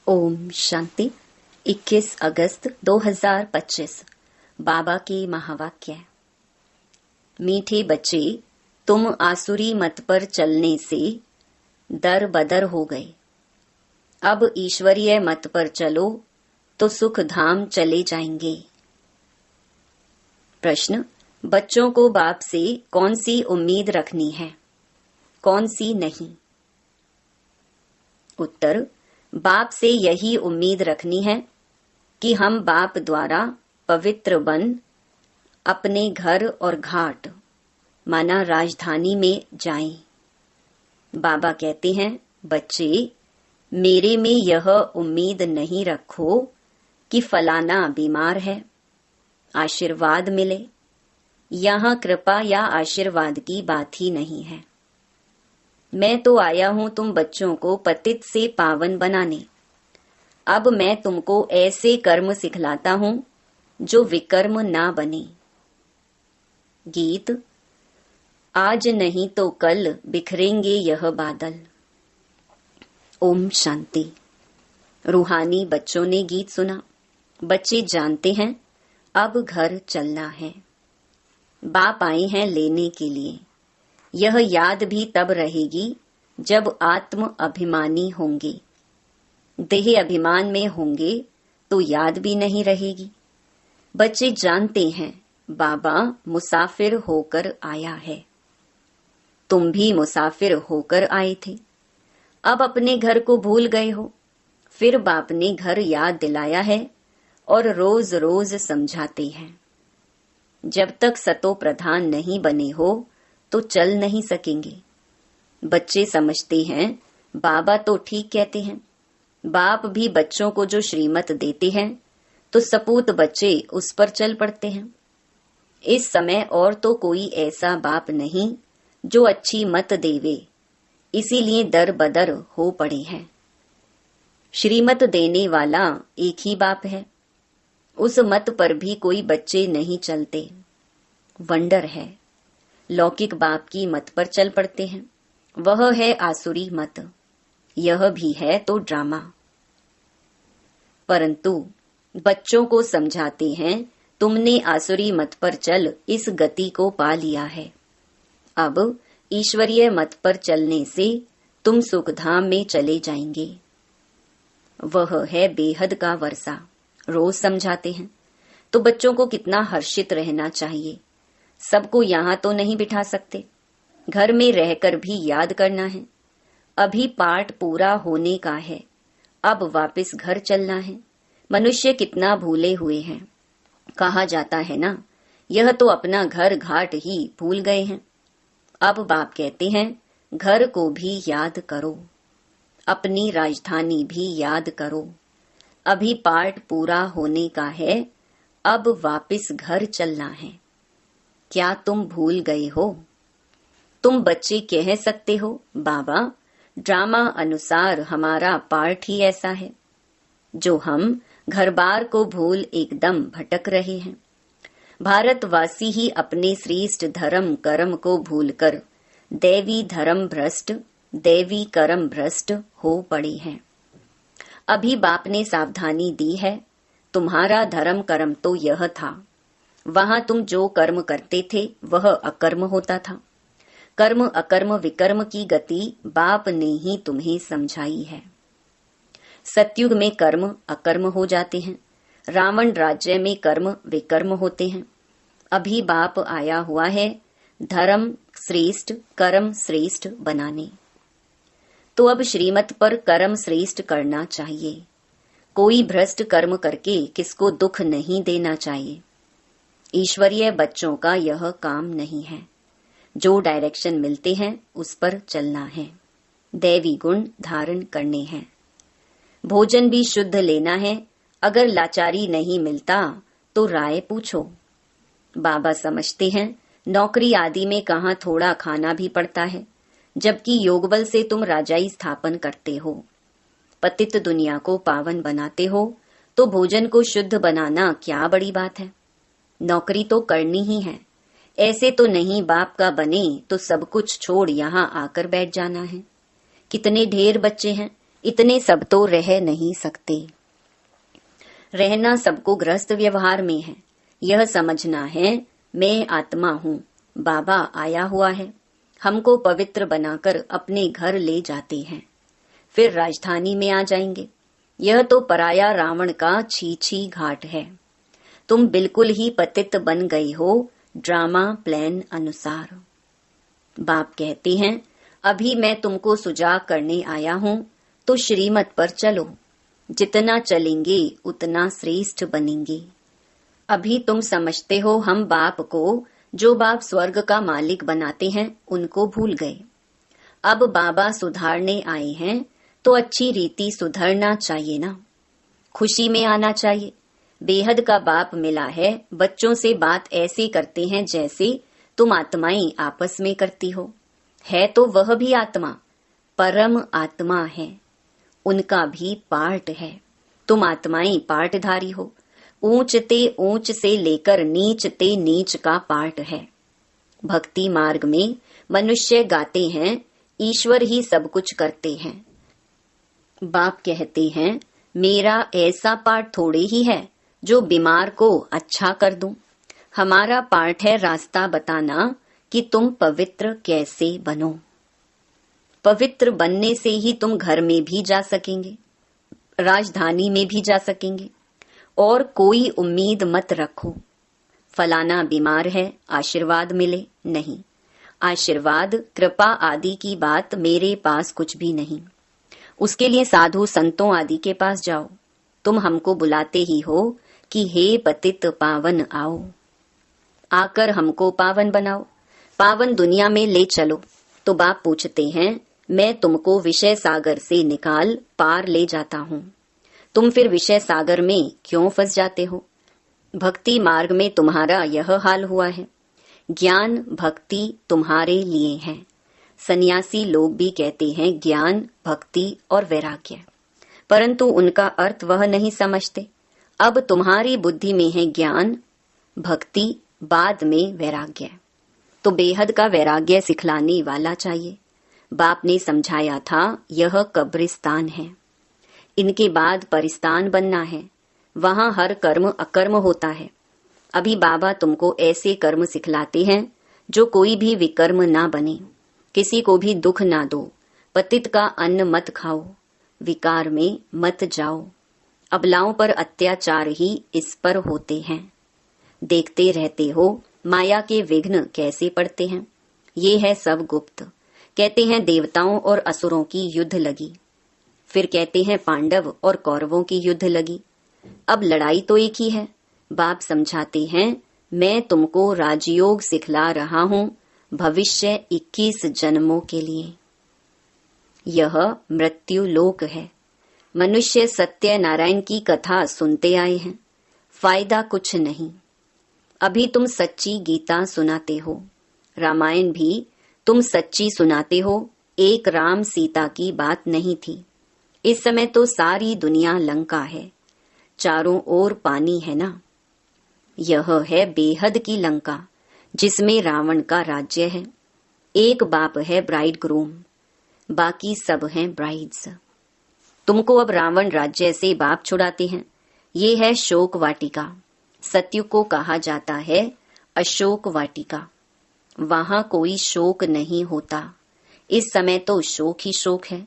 ओम शांति। 21 अगस्त 2025 बाबा के महावाक्य। मीठे बच्चे, तुम आसुरी मत पर चलने से दर बदर हो गए। अब ईश्वरीय मत पर चलो तो सुख धाम चले जाएंगे। प्रश्न: बच्चों को बाप से कौन सी उम्मीद रखनी है, कौन सी नहीं? उत्तर: बाप से यही उम्मीद रखनी है कि हम बाप द्वारा पवित्र बन अपने घर और घाट माना राजधानी में जाएं। बाबा कहते हैं, बच्चे, मेरे में यह उम्मीद नहीं रखो कि फलाना बीमार है, आशीर्वाद मिले। यहाँ कृपा या आशीर्वाद की बात ही नहीं है। मैं तो आया हूं तुम बच्चों को पतित से पावन बनाने। अब मैं तुमको ऐसे कर्म सिखलाता हूं जो विकर्म ना बने। गीत: आज नहीं तो कल बिखरेंगे यह बादल। ओम शांति। रूहानी बच्चों ने गीत सुना। बच्चे जानते हैं अब घर चलना है। बाप आए हैं लेने के लिए। यह याद भी तब रहेगी जब आत्म अभिमानी होंगे। देह अभिमान में होंगे तो याद भी नहीं रहेगी। बच्चे जानते हैं बाबा मुसाफिर होकर आया है। तुम भी मुसाफिर होकर आए थे। अब अपने घर को भूल गए हो। फिर बाप ने घर याद दिलाया है और रोज रोज समझाते हैं। जब तक सतो प्रधान नहीं बने हो तो चल नहीं सकेंगे। बच्चे समझते हैं बाबा तो ठीक कहते हैं। बाप भी बच्चों को जो श्रीमत देते हैं तो सपूत बच्चे उस पर चल पड़ते हैं। इस समय और तो कोई ऐसा बाप नहीं जो अच्छी मत देवे, इसीलिए दर बदर हो पड़े हैं। श्रीमत देने वाला एक ही बाप है। उस मत पर भी कोई बच्चे नहीं चलते। वंडर है। लौकिक बाप की मत पर चल पड़ते हैं। वह है आसुरी मत। यह भी है तो ड्रामा। परंतु बच्चों को समझाते हैं, तुमने आसुरी मत पर चल इस गति को पा लिया है। अब ईश्वरीय मत पर चलने से तुम सुखधाम में चले जाएंगे। वह है बेहद का वर्षा। रोज समझाते हैं तो बच्चों को कितना हर्षित रहना चाहिए। सबको यहाँ तो नहीं बिठा सकते। घर में रहकर भी याद करना है। अभी पाठ पूरा होने का है। अब वापस घर चलना है। मनुष्य कितना भूले हुए हैं। कहा जाता है ना, यह तो अपना घर घाट ही भूल गए हैं। अब बाप कहते हैं, घर को भी याद करो, अपनी राजधानी भी याद करो। अभी पाठ पूरा होने का है। अब वापस घर चलना है। क्या तुम भूल गए हो? तुम बच्चे कह सकते हो, बाबा ड्रामा अनुसार हमारा पाठ ही ऐसा है जो हम घर बार को भूल एकदम भटक रहे हैं। भारतवासी ही अपने श्रेष्ठ धर्म कर्म को भूलकर दैवी धर्म भ्रष्ट, दैवी कर्म भ्रष्ट हो पड़े हैं। अभी बाप ने सावधानी दी है, तुम्हारा धर्म कर्म तो यह था। वहां तुम जो कर्म करते थे वह अकर्म होता था। कर्म अकर्म विकर्म की गति बाप ने ही तुम्हें समझाई है। सतयुग में कर्म अकर्म हो जाते हैं। रावण राज्य में कर्म विकर्म होते हैं। अभी बाप आया हुआ है धर्म श्रेष्ठ कर्म श्रेष्ठ बनाने। तो अब श्रीमत पर कर्म श्रेष्ठ करना चाहिए। कोई भ्रष्ट कर्म करके किसको दुख नहीं देना चाहिए। ईश्वरीय बच्चों का यह काम नहीं है। जो डायरेक्शन मिलते हैं उस पर चलना है। दैवी गुण धारण करने हैं। भोजन भी शुद्ध लेना है। अगर लाचारी नहीं मिलता तो राय पूछो। बाबा समझते हैं नौकरी आदि में कहाँ थोड़ा खाना भी पड़ता है, जबकि योगबल से तुम राजाई स्थापन करते हो। पतित दुनिया को पावन बनाते हो तो भोजन को शुद्ध बनाना क्या बड़ी बात है। नौकरी तो करनी ही है। ऐसे तो नहीं बाप का बने तो सब कुछ छोड़ यहाँ आकर बैठ जाना है। कितने ढेर बच्चे हैं इतने सब तो रह नहीं सकते। रहना सबको गृहस्थ व्यवहार में है। यह समझना है मैं आत्मा हूँ, बाबा आया हुआ है, हमको पवित्र बनाकर अपने घर ले जाते हैं, फिर राजधानी में आ जाएंगे। यह तो पराया रावण का छी घाट है। तुम बिल्कुल ही पतित बन गई हो ड्रामा प्लान अनुसार। बाप कहते हैं अभी मैं तुमको सुजाग करने आया हूँ, तो श्रीमत पर चलो। जितना चलेंगे उतना श्रेष्ठ बनेंगे। अभी तुम समझते हो हम बाप को, जो बाप स्वर्ग का मालिक बनाते हैं, उनको भूल गए। अब बाबा सुधारने आए हैं तो अच्छी रीति सुधरना चाहिए ना, खुशी में आना चाहिए। बेहद का बाप मिला है, बच्चों से बात ऐसे करते हैं जैसे तुम आत्माएं आपस में करती हो। है तो वह भी आत्मा, परम आत्मा है, उनका भी पार्ट है। तुम आत्माएं पार्टधारी हो। ऊंच ते ऊंच से लेकर नीच ते नीच का पार्ट है। भक्ति मार्ग में मनुष्य गाते हैं ईश्वर ही सब कुछ करते हैं। बाप कहते हैं मेरा ऐसा पार्ट थोड़े ही है जो बीमार को अच्छा कर दूं। हमारा पार्ट है रास्ता बताना कि तुम पवित्र कैसे बनो। पवित्र बनने से ही तुम घर में भी जा सकेंगे, राजधानी में भी जा सकेंगे। और कोई उम्मीद मत रखो फलाना बीमार है आशीर्वाद मिले, नहीं। आशीर्वाद कृपा आदि की बात मेरे पास कुछ भी नहीं। उसके लिए साधु संतों आदि के पास जाओ। तुम हमको बुलाते ही हो कि हे पतित पावन आओ, आकर हमको पावन बनाओ, पावन दुनिया में ले चलो। तो बाप पूछते हैं मैं तुमको विषय सागर से निकाल पार ले जाता हूँ, तुम फिर विषय सागर में क्यों फंस जाते हो? भक्ति मार्ग में तुम्हारा यह हाल हुआ है। ज्ञान भक्ति तुम्हारे लिए है। सन्यासी लोग भी कहते हैं ज्ञान भक्ति और वैराग्य, परंतु उनका अर्थ वह नहीं समझते। अब तुम्हारी बुद्धि में है ज्ञान भक्ति, बाद में वैराग्य। तो बेहद का वैराग्य सिखलाने वाला चाहिए। बाप ने समझाया था यह कब्रिस्तान है, इनके बाद परिस्तान बनना है, वहां हर कर्म अकर्म होता है। अभी बाबा तुमको ऐसे कर्म सिखलाते हैं जो कोई भी विकर्म ना बने, किसी को भी दुख ना दो, पतित का अन्न मत खाओ, विकार में मत जाओ। अबलाओं पर अत्याचार ही इस पर होते हैं। देखते रहते हो माया के विघ्न कैसे पड़ते हैं। ये है सब गुप्त। कहते हैं देवताओं और असुरों की युद्ध लगी, फिर कहते हैं पांडव और कौरवों की युद्ध लगी। अब लड़ाई तो एक ही है। बाप समझाते हैं मैं तुमको राजयोग सिखला रहा हूँ भविष्य 21 जन्मों के लिए। यह मृत्यु लोक है। मनुष्य सत्य नारायण की कथा सुनते आए हैं, फायदा कुछ नहीं। अभी तुम सच्ची गीता सुनाते हो, रामायण भी तुम सच्ची सुनाते हो। एक राम सीता की बात नहीं थी। इस समय तो सारी दुनिया लंका है, चारों ओर पानी है ना। यह है बेहद की लंका जिसमें रावण का राज्य है। एक बाप है ब्राइड ग्रूम, बाकी सब हैं ब्राइड्स। तुमको अब रावण राज्य से बाप छुड़ाते हैं। ये है शोक वाटिका। सत्युग को कहा जाता है अशोक वाटिका। वहां कोई शोक नहीं होता। इस समय तो शोक ही शोक है,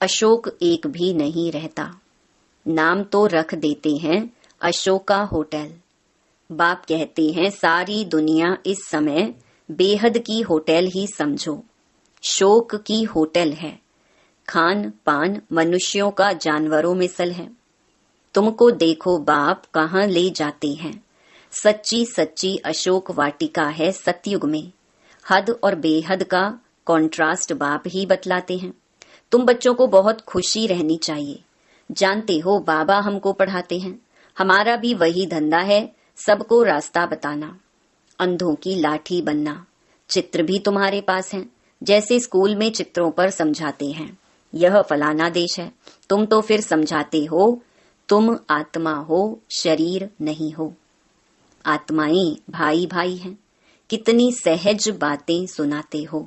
अशोक एक भी नहीं रहता। नाम तो रख देते हैं अशोका होटल। बाप कहते हैं सारी दुनिया इस समय बेहद की होटल ही समझो, शोक की होटल है। खान पान मनुष्यों का जानवरों में सल है। तुमको देखो बाप कहाँ ले जाते हैं। सच्ची सच्ची अशोक वाटिका है सतयुग में। हद और बेहद का कॉन्ट्रास्ट बाप ही बतलाते हैं। तुम बच्चों को बहुत खुशी रहनी चाहिए। जानते हो बाबा हमको पढ़ाते हैं, हमारा भी वही धंधा है, सबको रास्ता बताना, अंधों की लाठी बनना। चित्र भी तुम्हारे पास हैं, जैसे स्कूल में चित्रों पर समझाते हैं यह फलाना देश है। तुम तो फिर समझाते हो तुम आत्मा हो, शरीर नहीं हो। आत्माएं भाई भाई हैं। कितनी सहज बातें सुनाते हो।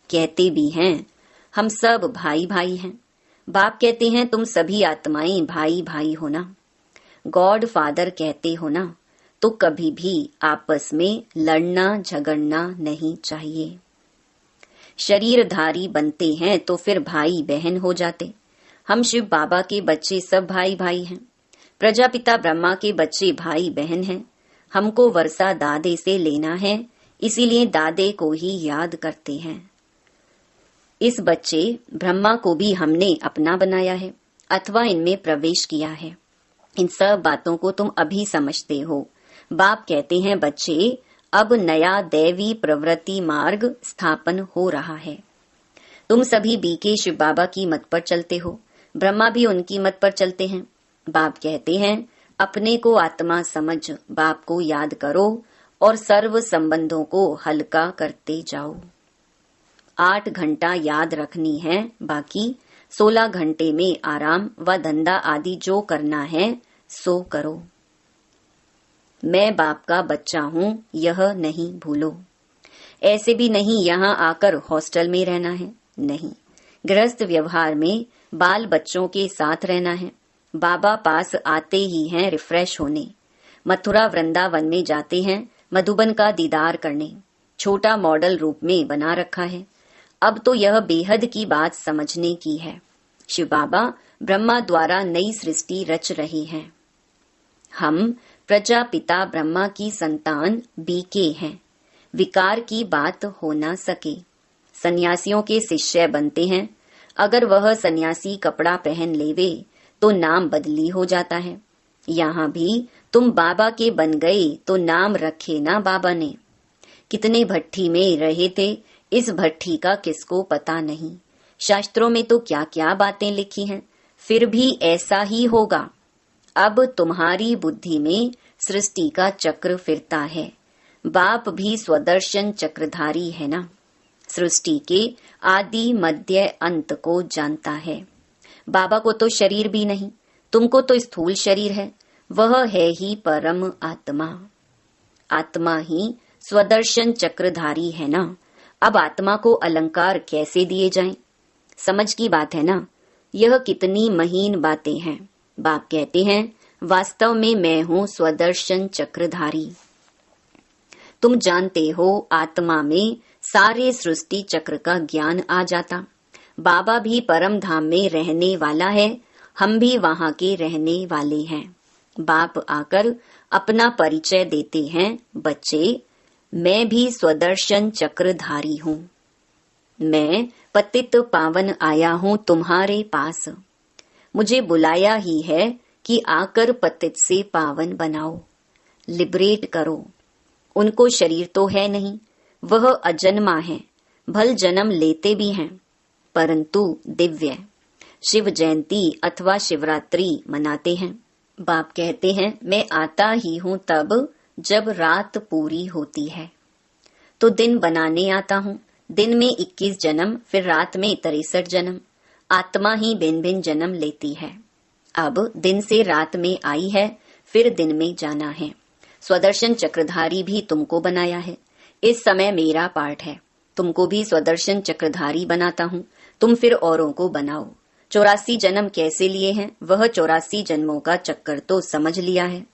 कहते भी हैं हम सब भाई भाई हैं। बाप कहते हैं तुम सभी आत्माएं भाई भाई हो ना, गॉड फादर कहते हो ना, तो कभी भी आपस में लड़ना झगड़ना नहीं चाहिए। शरीरधारी बनते हैं तो फिर भाई बहन हो जाते। हम शिव बाबा के बच्चे सब भाई भाई हैं। प्रजापिता ब्रह्मा के बच्चे भाई बहन हैं। हमको वर्षा दादे से लेना है, इसीलिए दादे को ही याद करते हैं। इस बच्चे ब्रह्मा को भी हमने अपना बनाया है अथवा इनमें प्रवेश किया है। इन सब बातों को तुम अभी समझते हो। बाप कहते हैं बच्चे, अब नया दैवी प्रवृत्ति मार्ग स्थापन हो रहा है। तुम सभी बीके शिव बाबा की मत पर चलते हो, ब्रह्मा भी उनकी मत पर चलते हैं। बाप कहते हैं अपने को आत्मा समझ बाप को याद करो और सर्व संबंधों को हल्का करते जाओ। 8 घंटा याद रखनी है, बाकी 16 घंटे में आराम व धंधा आदि जो करना है सो करो। मैं बाप का बच्चा हूँ, यह नहीं भूलो। ऐसे भी नहीं यहाँ आकर हॉस्टल में रहना है, नहीं, गृहस्थ व्यवहार में बाल बच्चों के साथ रहना है। बाबा पास आते ही हैं रिफ्रेश होने। मथुरा वृंदावन में जाते हैं मधुबन का दीदार करने। छोटा मॉडल रूप में बना रखा है। अब तो यह बेहद की बात समझने की है। शिव बाबा ब्रह्मा द्वारा नई सृष्टि रच रहे हैं। हम प्रजापिता ब्रह्मा की संतान बीके हैं। विकार की बात हो ना सके। सन्यासियों के शिष्य बनते हैं। अगर वह सन्यासी कपड़ा पहन लेवे तो नाम बदली हो जाता है। यहाँ भी तुम बाबा के बन गए तो नाम रखे ना बाबा ने। कितने भट्ठी में रहे थे, इस भट्ठी का किसको पता नहीं। शास्त्रों में तो क्या क्या बातें लिखी हैं, फिर भी ऐसा ही होगा। अब तुम्हारी बुद्धि में सृष्टि का चक्र फिरता है। बाप भी स्वदर्शन चक्रधारी है ना, सृष्टि के आदि मध्य अंत को जानता है। बाबा को तो शरीर भी नहीं, तुमको तो स्थूल शरीर है, वह है ही परम आत्मा। आत्मा ही स्वदर्शन चक्रधारी है ना। अब आत्मा को अलंकार कैसे दिए जाएं? समझ की बात है ना। यह कितनी महीन बातें हैं। बाप कहते हैं वास्तव में मैं हूँ स्वदर्शन चक्रधारी। तुम जानते हो आत्मा में सारे सृष्टि चक्र का ज्ञान आ जाता। बाबा भी परम धाम में रहने वाला है, हम भी वहाँ के रहने वाले हैं। बाप आकर अपना परिचय देते हैं, बच्चे मैं भी स्वदर्शन चक्रधारी हूँ। मैं पतित पावन आया हूँ तुम्हारे पास। मुझे बुलाया ही है कि आकर पतित से पावन बनाओ, लिबरेट करो। उनको शरीर तो है नहीं, वह अजन्मा है, भल जन्म लेते भी हैं, परंतु दिव्य। शिव जयंती अथवा शिवरात्रि मनाते हैं। बाप कहते हैं मैं आता ही हूँ तब जब रात पूरी होती है, तो दिन बनाने आता हूँ। दिन में 21 जन्म, फिर रात में 63 जन्म। आत्मा ही भिन्न भिन्न जन्म लेती है। अब दिन से रात में आई है, फिर दिन में जाना है। स्वदर्शन चक्रधारी भी तुमको बनाया है। इस समय मेरा पाठ है, तुमको भी स्वदर्शन चक्रधारी बनाता हूँ, तुम फिर औरों को बनाओ। 84 जन्म कैसे लिए हैं, वह 84 जन्मों का चक्कर तो समझ लिया है।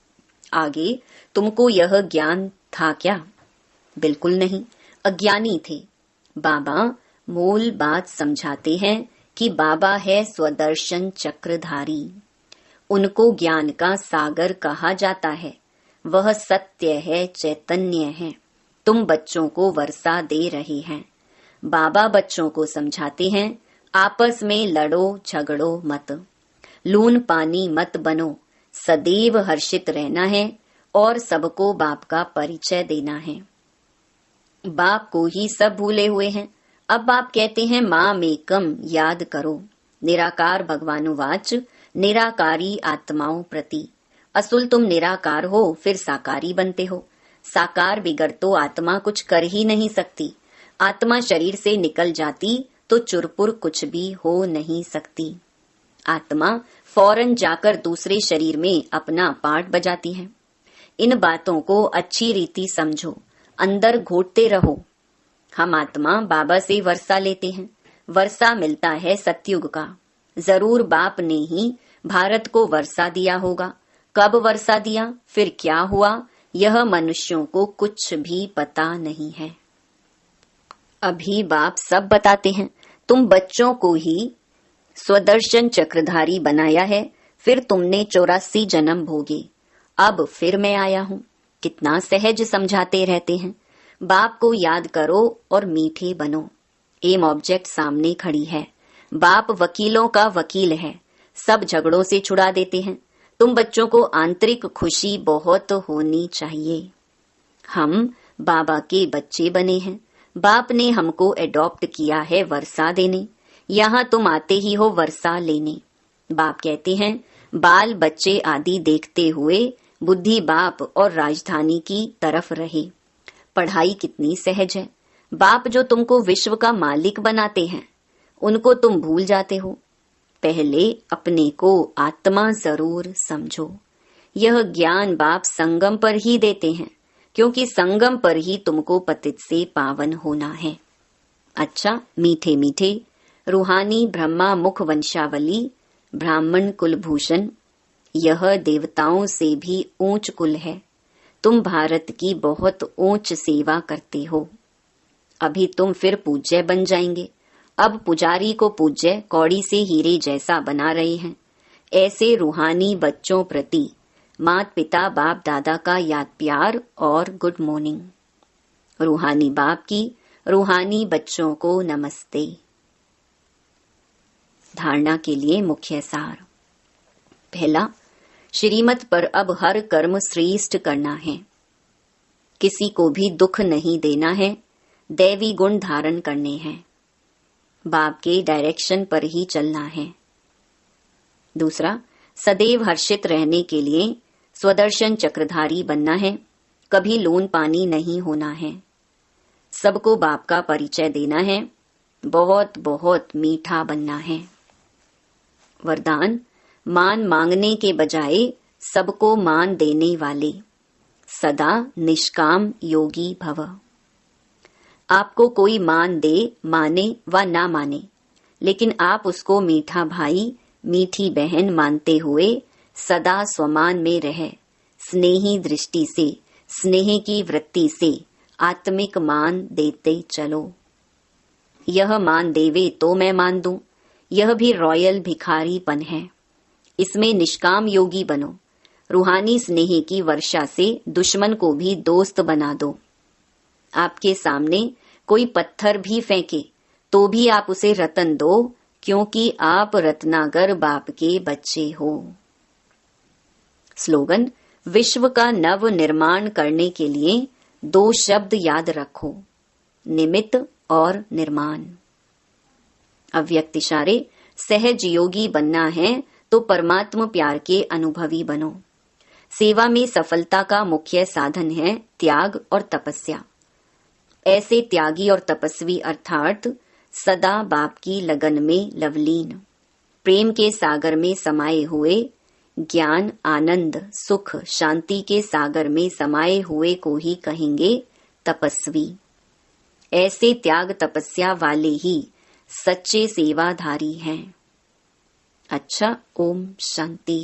आगे तुमको यह ज्ञान था क्या? बिल्कुल नहीं, अज्ञानी थे। बाबा मूल बात समझाते हैं कि बाबा है स्वदर्शन चक्रधारी। उनको ज्ञान का सागर कहा जाता है। वह सत्य है, चैतन्य है। तुम बच्चों को वर्षा दे रहे हैं। बाबा बच्चों को समझाते हैं आपस में लड़ो झगड़ो मत, लून पानी मत बनो, सदैव हर्षित रहना है और सबको बाप का परिचय देना है। बाप को ही सब भूले हुए हैं। अब बाप कहते हैं माँ मेकम याद करो। निराकार भगवानुवाच निराकारी आत्माओं प्रति। असुल तुम निराकार हो, फिर साकारी बनते हो। साकार बिगड़ तो आत्मा कुछ कर ही नहीं सकती। आत्मा शरीर से निकल जाती तो चुरपुर कुछ भी हो नहीं सकती। आत्मा फौरन जाकर दूसरे शरीर में अपना पार्ट बजाती है। इन बातों को अच्छी रीति समझो, अंदर घोटते रहो। हम आत्मा बाबा से वर्षा लेते हैं। वर्षा मिलता है सतयुग का। जरूर बाप ने ही भारत को वर्षा दिया होगा। कब वर्षा दिया, फिर क्या हुआ, यह मनुष्यों को कुछ भी पता नहीं है। अभी बाप सब बताते हैं। तुम बच्चों को ही स्वदर्शन चक्रधारी बनाया है, फिर तुमने 84 जन्म भोगे, अब फिर मैं आया हूँ। कितना सहज समझाते रहते हैं। बाप को याद करो और मीठे बनो। एम ऑब्जेक्ट सामने खड़ी है। बाप वकीलों का वकील है, सब झगड़ों से छुड़ा देते हैं। तुम बच्चों को आंतरिक खुशी बहुत होनी चाहिए। हम बाबा के बच्चे बने हैं। बाप ने हमको एडॉप्ट किया है वर्षा देने। यहाँ तुम आते ही हो वर्षा लेने। बाप कहते हैं बाल बच्चे आदि देखते हुए बुद्धि बाप और राजधानी की तरफ रहे। पढ़ाई कितनी सहज है। बाप जो तुमको विश्व का मालिक बनाते हैं, उनको तुम भूल जाते हो। पहले अपने को आत्मा जरूर समझो। यह ज्ञान बाप संगम पर ही देते हैं, क्योंकि संगम पर ही तुमको पतित से पावन होना है। अच्छा, मीठे मीठे रूहानी ब्रह्मा मुख वंशावली ब्राह्मण कुलभूषण, यह देवताओं से भी ऊंच कुल है। तुम भारत की बहुत ऊंच सेवा करते हो। अभी तुम फिर पूज्य बन जाएंगे। अब पुजारी को पूज्य कौड़ी से हीरे जैसा बना रहे हैं। ऐसे रूहानी बच्चों प्रति मात पिता बाप दादा का याद प्यार और गुड मॉर्निंग। रूहानी बाप की रूहानी बच्चों को नमस्ते। धारणा के लिए मुख्य सार। पहला, श्रीमत पर अब हर कर्म श्रेष्ठ करना है। किसी को भी दुख नहीं देना है। दैवी गुण धारण करने हैं। बाप के डायरेक्शन पर ही चलना है। दूसरा, सदैव हर्षित रहने के लिए स्वदर्शन चक्रधारी बनना है। कभी लोन पानी नहीं होना है। सबको बाप का परिचय देना है। बहुत बहुत मीठा बनना है। वरदान, मान मांगने के बजाय सबको मान देने वाले, सदा निष्काम योगी भव। आपको कोई मान दे, माने व ना माने, लेकिन आप उसको मीठा भाई मीठी बहन मानते हुए सदा स्वमान में रहे, स्नेही दृष्टि से, स्नेह की वृत्ति से आत्मिक मान देते चलो। यह मान देवे तो मैं मान दूं, यह भी रॉयल भिखारीपन है। इसमें निष्काम योगी बनो। रूहानी स्नेह की वर्षा से दुश्मन को भी दोस्त बना दो। आपके सामने कोई पत्थर भी फेंके तो भी आप उसे रतन दो, क्योंकि आप रत्नागर बाप के बच्चे हो। स्लोगन, विश्व का नव निर्माण करने के लिए 2 शब्द याद रखो, निमित्त और निर्माण। अव्यक्त इशारे, सहज योगी बनना है तो परमात्मा प्यार के अनुभवी बनो। सेवा में सफलता का मुख्य साधन है त्याग और तपस्या। ऐसे त्यागी और तपस्वी अर्थात सदा बाप की लगन में लवलीन, प्रेम के सागर में समाये हुए, ज्ञान आनंद सुख शांति के सागर में समाये हुए को ही कहेंगे तपस्वी। ऐसे त्याग तपस्या वाले ही सच्चे सेवाधारी हैं। अच्छा, ओम शांति।